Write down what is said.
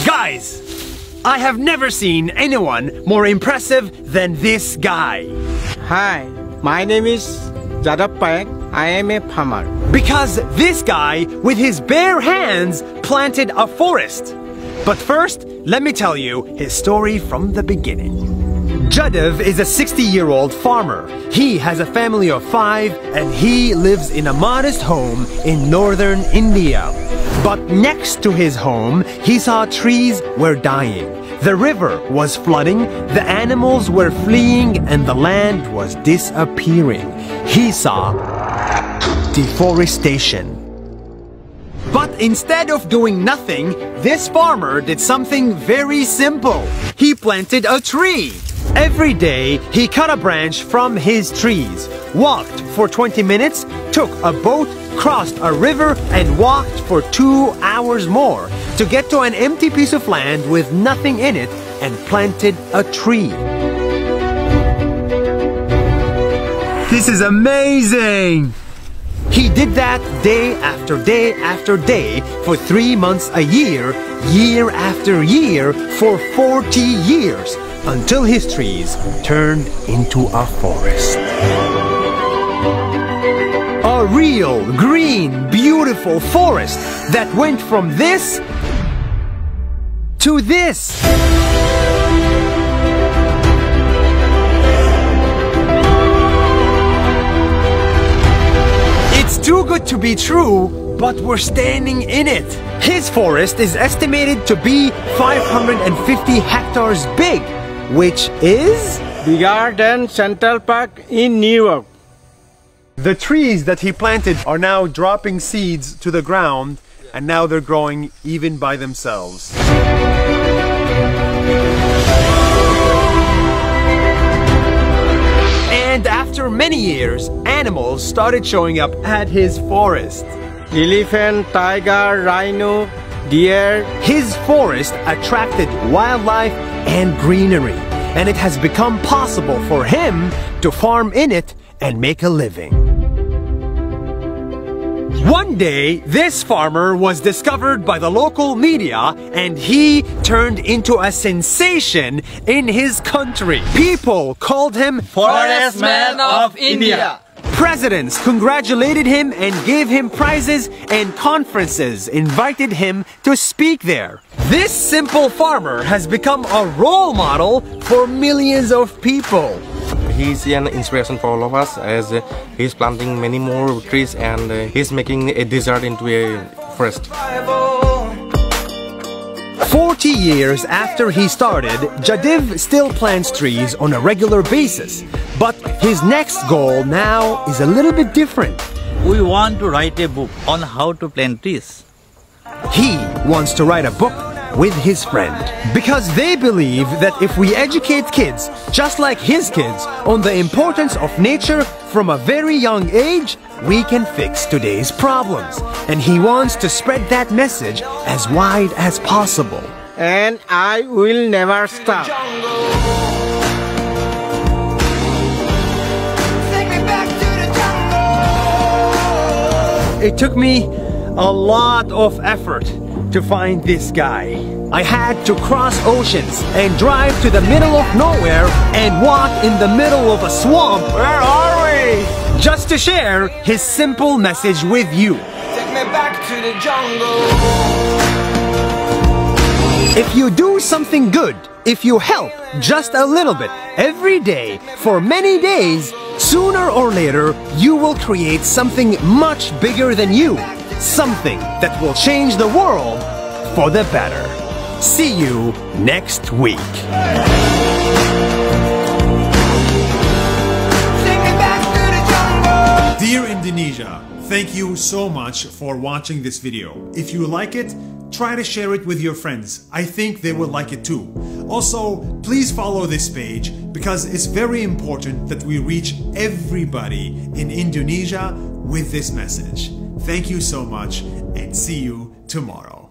Guys, I have never seen anyone more impressive than this guy. Hi, my name is Jadappak. I am a farmer. Because this guy, with his bare hands, planted a forest. But first, let me tell you his story from the beginning. Jadav is a 60-year-old farmer. He has a family of 5 and he lives in a modest home in northern India. But next to his home, he saw trees were dying. The river was flooding, the animals were fleeing, and the land was disappearing. He saw deforestation. But instead of doing nothing, this farmer did something very simple. He planted a tree. Every day, he cut a branch from his trees, walked for 20 minutes, took a boat, crossed a river, and walked for 2 hours more to get to an empty piece of land with nothing in it and planted a tree. This is amazing! He did that day after day after day for 3 months a year, year after year, for 40 years, until his trees turned into a forest. A real, green, beautiful forest that went from this to this. It's too good to be true, but we're standing in it. His forest is estimated to be 550 hectares big, which is Bigger than Central Park in New York. the trees that he planted are now dropping seeds to the ground, and now they're growing even by themselves. And after many years, animals started showing up at his forest. Elephant, tiger, rhino, deer. His forest attracted wildlife and greenery, and it has become possible for him to farm in it and make a living. One day, this farmer was discovered by the local media and he turned into a sensation in his country. People called him Forest Man of India. Presidents congratulated him and gave him prizes, and conferences invited him to speak there. This simple farmer has become a role model for millions of people. He's an inspiration for all of us, as he's planting many more trees and he's making a desert into a forest. 40 years after he started, Jadav still plants trees on a regular basis. But his next goal now is a little bit different. We want to write a book on how to plant trees. He wants to write a book with his friend, because they believe that if we educate kids, just like his kids, on the importance of nature from a very young age, we can fix today's problems. And he wants to spread that message as wide as possible. And I will never stop. It took me a lot of effort to find this guy. I had to cross oceans and drive to the middle of nowhere and walk in the middle of a swamp. Where are we? Just to share his simple message with you. Take me back to the jungle. If you do something good, if you help just a little bit every day for many days, sooner or later you will create something much bigger than you. Something that will change the world for the better. See you next week. Dear Indonesia, thank you so much for watching this video. If you like it, try to share it with your friends. I think they will like it too. Also, please follow this page because it's very important that we reach everybody in Indonesia with this message. Thank you so much and see you tomorrow.